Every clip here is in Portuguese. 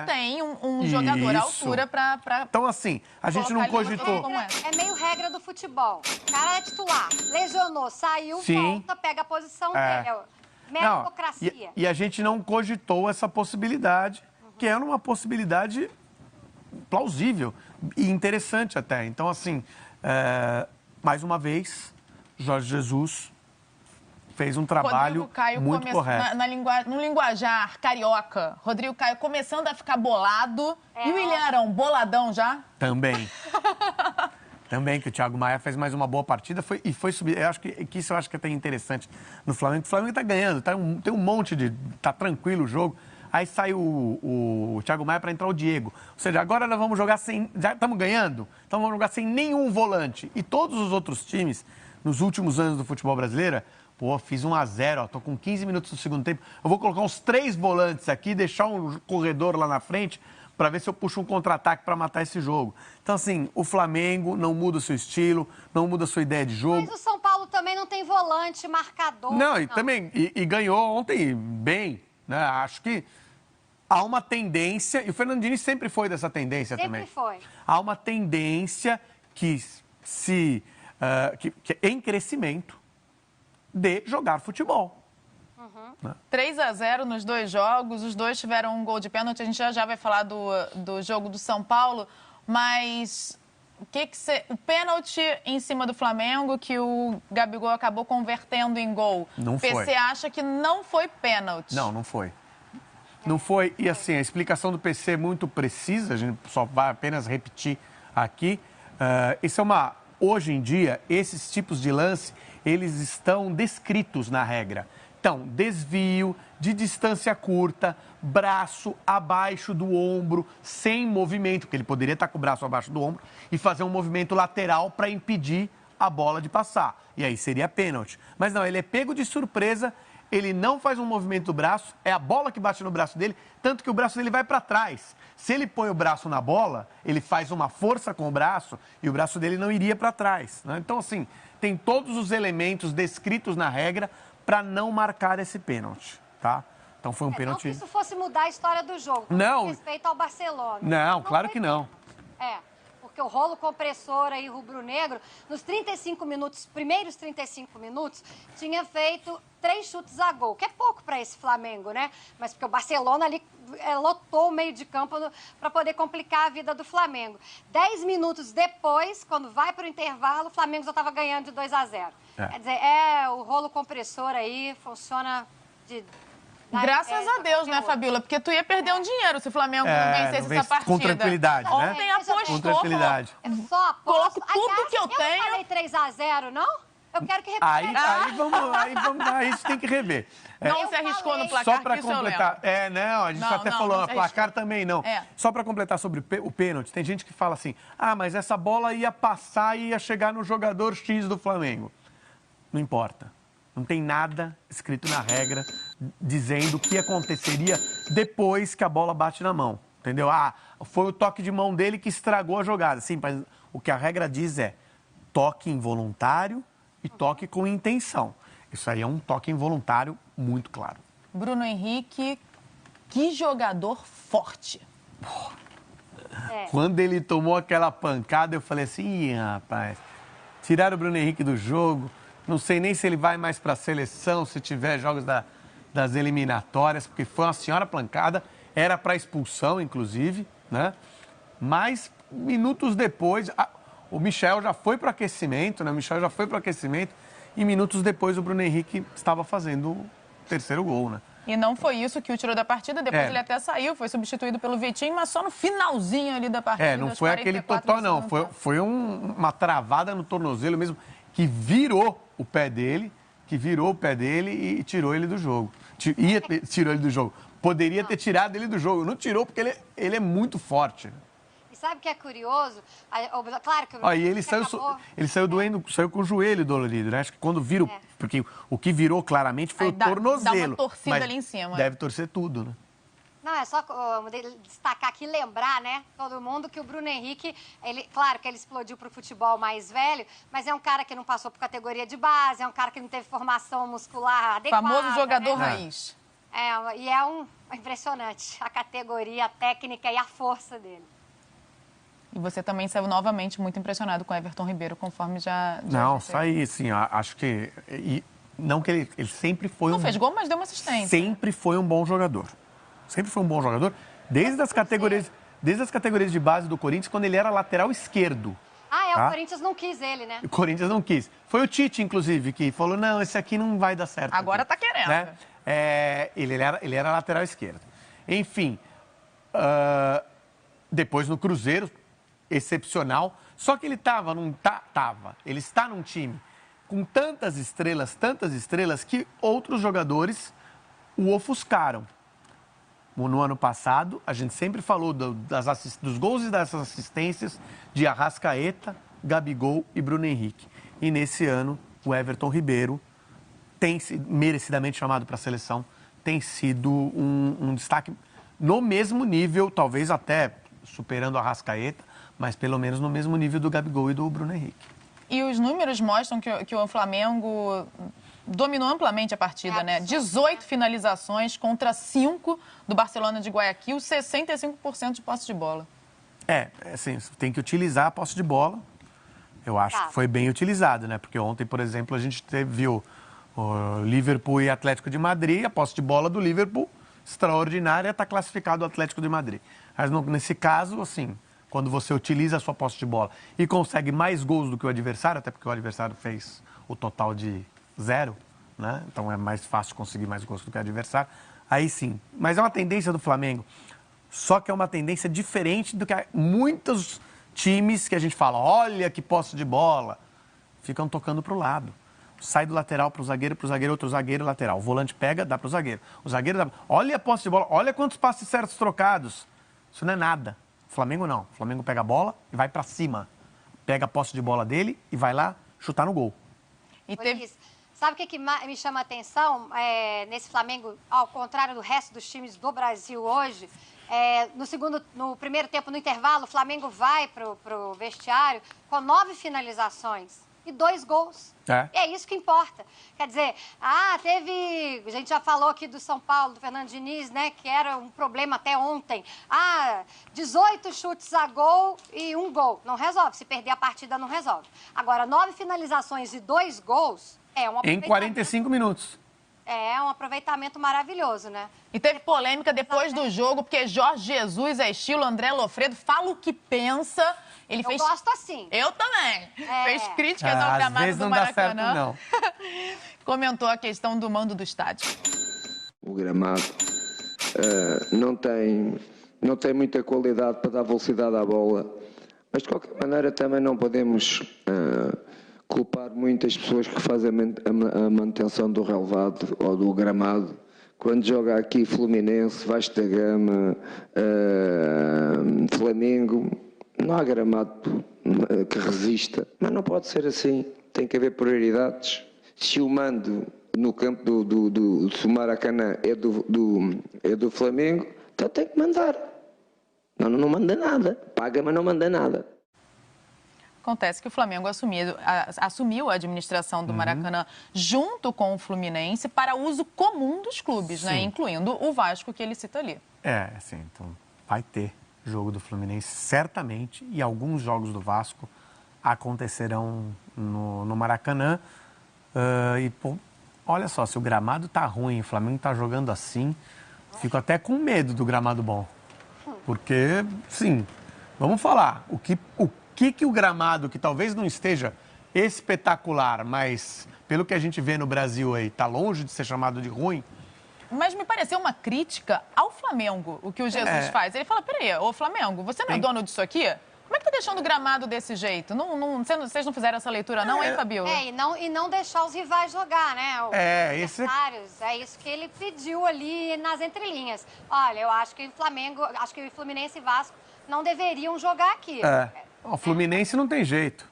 tem um jogador à altura pra... Então, assim, a gente não cogitou... É meio regra do futebol. O cara é titular, lesionou, saiu, volta, pega a posição dele. Meritocracia. E a gente não cogitou essa possibilidade, que era uma possibilidade plausível e interessante até. Então, assim, mais uma vez, Jorge Jesus fez um trabalho muito correto. No linguajar carioca, Rodrigo Caio começando a ficar bolado. E o William Arão, boladão já? Também. Também, que o Thiago Maia fez mais uma boa partida e foi subir. Eu acho que isso eu acho que é até interessante no Flamengo. O Flamengo tá ganhando, tem um monte de... Tá tranquilo o jogo. Aí sai o Thiago Maia para entrar o Diego. Ou seja, agora nós vamos jogar sem... Já estamos ganhando, então vamos jogar sem nenhum volante. E todos os outros times, nos últimos anos do futebol brasileiro... Pô, fiz 1-0, ó, tô com 15 minutos do segundo tempo. Eu vou colocar uns 3 volantes aqui, deixar um corredor lá na frente para ver se eu puxo um contra-ataque para matar esse jogo. Então, assim, o Flamengo não muda o seu estilo, não muda a sua ideia de jogo. Mas o São Paulo também não tem volante, marcador. Não, também, e ganhou ontem bem, né? Acho que há uma tendência, e o Fernando Diniz sempre foi dessa tendência também. Sempre foi. Há uma tendência que é em crescimento, de jogar futebol. 3-0 nos 2 jogos, os dois tiveram um gol de pênalti. A gente já vai falar do jogo do São Paulo, mas o pênalti em cima do Flamengo que o Gabigol acabou convertendo em gol. Não foi. O PC acha que não foi pênalti. Não foi. Não foi. E assim, a explicação do PC é muito precisa, a gente só vai apenas repetir aqui. Isso é hoje em dia, esses tipos de lance, eles estão descritos na regra. Então, desvio, de distância curta, braço abaixo do ombro, sem movimento, porque ele poderia estar com o braço abaixo do ombro e fazer um movimento lateral para impedir a bola de passar. E aí seria pênalti. Mas não, ele é pego de surpresa, ele não faz um movimento do braço, é a bola que bate no braço dele, tanto que o braço dele vai para trás. Se ele põe o braço na bola, ele faz uma força com o braço e o braço dele não iria para trás, né? Então, assim, tem todos os elementos descritos na regra para não marcar esse pênalti, tá? Então foi um pênalti... Não que isso fosse mudar a história do jogo, com respeito ao Barcelona. Não, claro que não. Porque o rolo compressor aí, rubro-negro, nos 35 minutos, primeiros 35 minutos, tinha feito 3 chutes a gol, que é pouco para esse Flamengo, né? Mas porque o Barcelona ali lotou o meio de campo para poder complicar a vida do Flamengo. 10 minutos depois, quando vai para o intervalo, o Flamengo já estava ganhando de 2-0. Quer dizer, o rolo compressor aí funciona de... Graças a Deus, né, Fabíola? Porque tu ia perder um dinheiro se o Flamengo não vencesse essa partida. Com tranquilidade, né? Ontem apostou. Com tranquilidade. Só aposto. Coloco tudo que eu tenho. Eu não falei 3-0, não? Eu quero que repita. Aí isso tem que rever. Não se arriscou no placar, só para completar. Não, a gente até falou, a placar também não. Só para completar sobre o pênalti, tem gente que fala assim, mas essa bola ia passar e ia chegar no jogador X do Flamengo. Não importa. Não tem nada escrito na regra dizendo o que aconteceria depois que a bola bate na mão. Entendeu? Foi o toque de mão dele que estragou a jogada. Sim, mas o que a regra diz é toque involuntário e toque com intenção. Isso aí é um toque involuntário muito claro. Bruno Henrique, que jogador forte. Quando ele tomou aquela pancada, eu falei assim, rapaz, tiraram o Bruno Henrique do jogo. Não sei nem se ele vai mais para a seleção, se tiver jogos das eliminatórias, porque foi uma senhora pancada, era para expulsão, inclusive, né? Mas, minutos depois, o Michel já foi para o aquecimento, né? O Michel já foi para o aquecimento e minutos depois o Bruno Henrique estava fazendo o 3º gol, né? E não foi isso que o tirou da partida, depois ele até saiu, foi substituído pelo Vitinho, mas só no finalzinho ali da partida. Não foi aquele totó, não. Foi uma travada no tornozelo mesmo, que virou o pé dele e tirou ele do jogo. Tirou ele do jogo. Poderia ter tirado ele do jogo. Não tirou porque ele é muito forte. E sabe o que é curioso? Claro que e ele saiu com o joelho dolorido, né? Acho que quando vira... Porque o que virou claramente foi o tornozelo. Dá uma torcida ali em cima. Deve torcer tudo, né? Não, é só destacar aqui, lembrar, né, todo mundo, que o Bruno Henrique, claro que ele explodiu pro futebol mais velho, mas é um cara que não passou por categoria de base, é um cara que não teve formação muscular adequada. Famoso jogador raiz. E é impressionante a categoria, a técnica e a força dele. E você também saiu novamente muito impressionado com o Everton Ribeiro, conforme já Não, disse. saí, sim. Acho que... não que ele sempre foi Não fez gol, mas deu uma assistência. Sempre foi um bom jogador. Sempre foi um bom jogador. Desde as categorias de base do Corinthians, quando ele era lateral esquerdo. O Corinthians não quis ele, né? O Corinthians não quis. Foi o Tite, inclusive, que falou, não, esse aqui não vai dar certo. Agora aqui. tá querendo. Né? Ele era lateral esquerdo. Enfim, depois no Cruzeiro, excepcional. Só que ele ele está num time com tantas estrelas, que outros jogadores o ofuscaram. No ano passado, a gente sempre falou dos gols e das assistências de Arrascaeta, Gabigol e Bruno Henrique. E nesse ano, o Everton Ribeiro tem sido merecidamente chamado para a seleção, tem sido um destaque no mesmo nível, talvez até superando a Arrascaeta, mas pelo menos no mesmo nível do Gabigol e do Bruno Henrique. E os números mostram que o Flamengo dominou amplamente a partida, né? 18 finalizações contra 5 do Barcelona de Guayaquil, 65% de posse de bola. Assim, tem que utilizar a posse de bola. Eu acho que foi bem utilizado, né? Porque ontem, por exemplo, a gente viu o Liverpool e Atlético de Madrid, a posse de bola do Liverpool, extraordinária, está classificado o Atlético de Madrid. Mas nesse caso, assim, quando você utiliza a sua posse de bola e consegue mais gols do que o adversário, até porque o adversário fez o total de 0, né? Então é mais fácil conseguir mais gols do que o adversário. Aí sim. Mas é uma tendência do Flamengo. Só que é uma tendência diferente do que muitos times que a gente fala, olha que posse de bola, ficam tocando para o lado. Sai do lateral para o zagueiro, outro zagueiro, lateral. O volante pega, dá para o zagueiro. O zagueiro dá... Olha a posse de bola, olha quantos passes certos trocados. Isso não é nada. O Flamengo não. O Flamengo pega a bola e vai para cima. Pega a posse de bola dele e vai lá chutar no gol. E teve... Sabe o que me chama a atenção nesse Flamengo, ao contrário do resto dos times do Brasil hoje? No primeiro tempo, no intervalo, o Flamengo vai pro vestiário com 9 finalizações e 2 gols. E é isso que importa. Quer dizer, a gente já falou aqui do São Paulo, do Fernando Diniz, né, que era um problema até ontem. 18 chutes a gol e 1 gol. Não resolve. Se perder a partida, não resolve. Agora, 9 finalizações e 2 gols é um aproveitamento. Em 45 minutos. É um aproveitamento maravilhoso, né? E teve polêmica depois do jogo, porque Jorge Jesus é estilo André Lofredo, fala o que pensa. Eu gosto assim. Eu também. Fez críticas ao às gramado vezes do não Maracanã. dá certo, não. Comentou a questão do mando do estádio. O gramado não tem muita qualidade para dar velocidade à bola, mas de qualquer maneira também não podemos culpar muitas pessoas que fazem a manutenção do relevado ou do gramado. Quando joga aqui Fluminense, Vasco da Gama, Flamengo, não há gramado que resista. Mas não pode ser assim, tem que haver prioridades. Se o mando no campo do Maracanã é do Flamengo, então tem que mandar. Não manda nada, paga mas não manda nada. Acontece que o Flamengo assumiu a administração do Maracanã junto com o Fluminense para uso comum dos clubes, né? Incluindo o Vasco, que ele cita ali. Assim, então vai ter jogo do Fluminense, certamente, e alguns jogos do Vasco acontecerão no Maracanã. Olha só, se o gramado tá ruim, o Flamengo tá jogando assim, fico até com medo do gramado bom. Porque, sim, vamos falar, o que o gramado, que talvez não esteja espetacular, mas pelo que a gente vê no Brasil aí, tá longe de ser chamado de ruim. Mas me pareceu uma crítica ao Flamengo, o que o Jesus faz. Ele fala, peraí, ô Flamengo, você não é dono disso aqui? Como é que tá deixando o gramado desse jeito? Vocês não fizeram essa leitura não, hein, Fabiola? E não deixar os rivais jogar, né? Os adversários. É isso que ele pediu ali nas entrelinhas. Olha, eu acho que o Fluminense e Vasco não deveriam jogar aqui. O Fluminense não tem jeito.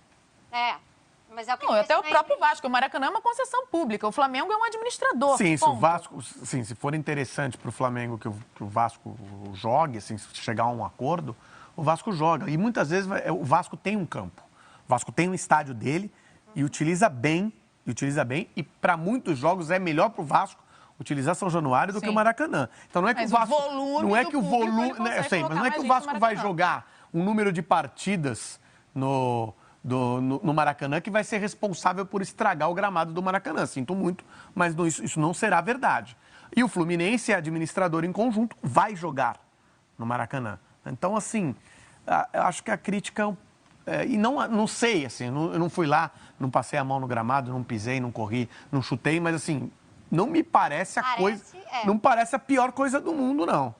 Mas é o que até o próprio Vasco. O Maracanã é uma concessão pública. O Flamengo é um administrador. Sim, se for interessante para o Flamengo que o Vasco jogue, assim, se chegar a um acordo, o Vasco joga. E muitas vezes o Vasco tem um campo. O Vasco tem um estádio dele e utiliza bem. E para muitos jogos é melhor para o Vasco utilizar São Januário do que o Maracanã. Então não é que Mas o Vasco, o volume não é do que o público, volume, ele consegue eu sei, mas colocar não é que mais o gente Vasco no vai Maracanã. jogar um número de partidas no Maracanã que vai ser responsável por estragar o gramado do Maracanã. Sinto muito, mas isso não será verdade. E o Fluminense, administrador em conjunto, vai jogar no Maracanã. Então, assim, eu acho que a crítica... e não sei, assim, eu não fui lá, não passei a mão no gramado, não pisei, não corri, não chutei, mas, assim, não me parece não parece a pior coisa do mundo, não.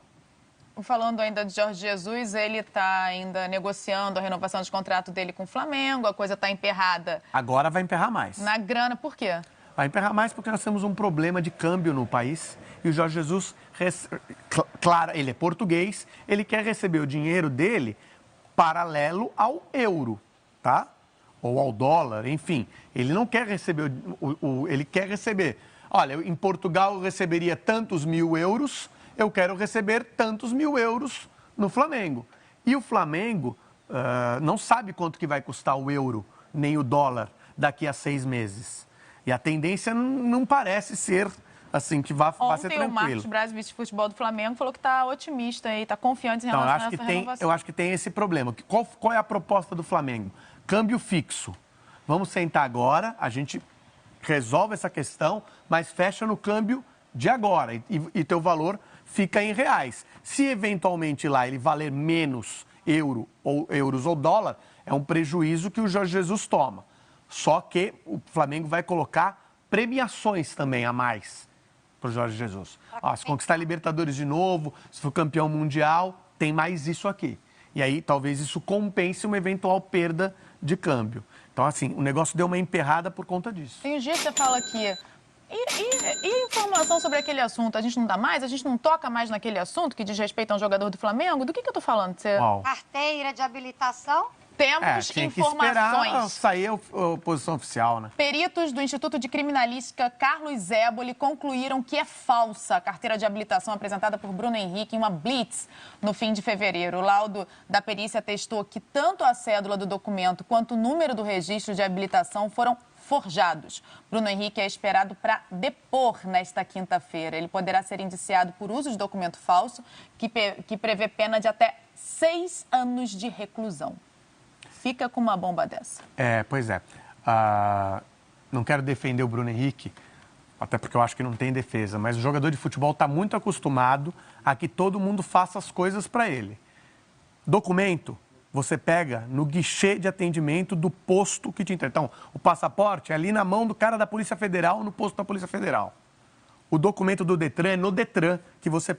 Falando ainda de Jorge Jesus, ele está ainda negociando a renovação de contrato dele com o Flamengo, a coisa está emperrada. Agora vai emperrar mais. Na grana, por quê? Vai emperrar mais porque nós temos um problema de câmbio no país e o Jorge Jesus, claro, ele é português, ele quer receber o dinheiro dele paralelo ao euro, tá? Ou ao dólar, enfim. Ele não quer receber, ele quer receber. Olha, em Portugal eu receberia tantos mil euros, eu quero receber tantos mil euros no Flamengo. E o Flamengo não sabe quanto que vai custar o euro, nem o dólar, daqui a 6 meses. E a tendência não parece ser assim, que vai ser tranquilo. Ontem o Marcos Braz, vice-futebol do Flamengo, falou que está otimista e está confiante em relação a essa renovação. Eu acho que tem esse problema. Qual é a proposta do Flamengo? Câmbio fixo. Vamos sentar agora, a gente resolve essa questão, mas fecha no câmbio de agora e teu valor fica em reais. Se eventualmente lá ele valer menos euros ou dólar, é um prejuízo que o Jorge Jesus toma. Só que o Flamengo vai colocar premiações também a mais para o Jorge Jesus. Se conquistar a Libertadores de novo, se for campeão mundial, tem mais isso aqui. E aí talvez isso compense uma eventual perda de câmbio. Então, assim, o negócio deu uma emperrada por conta disso. Tem um dia que você fala aqui... E a informação sobre aquele assunto? A gente não dá mais? A gente não toca mais naquele assunto que diz respeito a um jogador do Flamengo? Do que eu tô falando? Carteira de habilitação? Temos tinha informações. Que esperar sair a posição oficial, né? Peritos do Instituto de Criminalística Carlos Éboli concluíram que é falsa a carteira de habilitação apresentada por Bruno Henrique em uma blitz no fim de fevereiro. O laudo da perícia atestou que tanto a cédula do documento quanto o número do registro de habilitação foram forjados. Bruno Henrique é esperado para depor nesta quinta-feira. Ele poderá ser indiciado por uso de documento falso, que prevê pena de até 6 anos de reclusão. Fica com uma bomba dessa. Pois é. Não quero defender o Bruno Henrique, até porque eu acho que não tem defesa, mas o jogador de futebol está muito acostumado a que todo mundo faça as coisas para ele. Documento, você pega no guichê de atendimento do posto que te entrega. Então, o passaporte é ali na mão do cara da Polícia Federal, no posto da Polícia Federal. O documento do Detran é no Detran que você